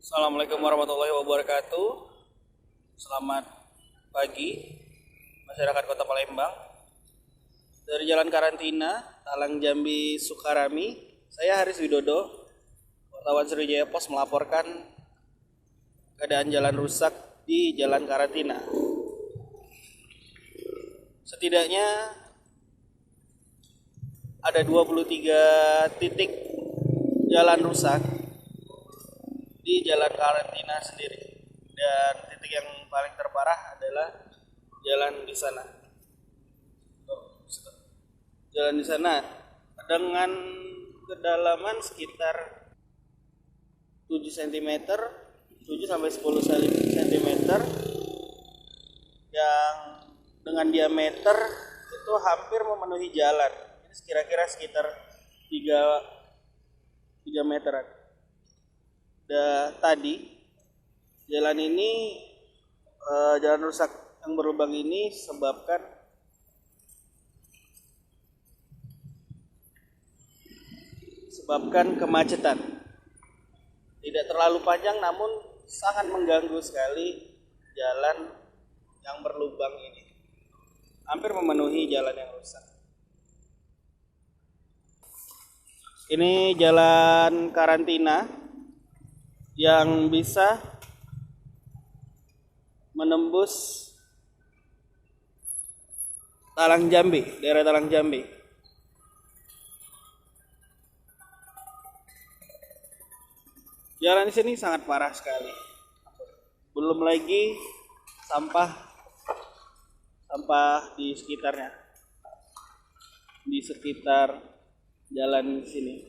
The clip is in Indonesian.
Assalamualaikum warahmatullahi wabarakatuh. Selamat pagi masyarakat Kota Palembang. Dari Jalan Karantina, Talang Jambi, Sukarami, saya Haris Widodo, wartawan Sriwijaya Pos melaporkan keadaan jalan rusak di Jalan Karantina. Setidaknya ada 23 titik jalan rusak di Jalan Karantina sendiri, dan titik yang paling terparah adalah jalan di sana. Jalan di sana dengan kedalaman sekitar 7 cm, 7 sampai 10 cm, yang dengan diameter itu hampir memenuhi jalan. Ini kira-kira sekitar 3 meteran. Tadi jalan ini jalan rusak yang berlubang ini sebabkan kemacetan. Tidak terlalu panjang namun sangat mengganggu sekali jalan yang berlubang ini. Hampir memenuhi jalan yang rusak. Ini Jalan Karantina yang bisa menembus Talang Jambi, daerah Talang Jambi. Jalan di sini sangat parah sekali. Belum lagi sampah di sekitarnya, di sekitar jalan sini.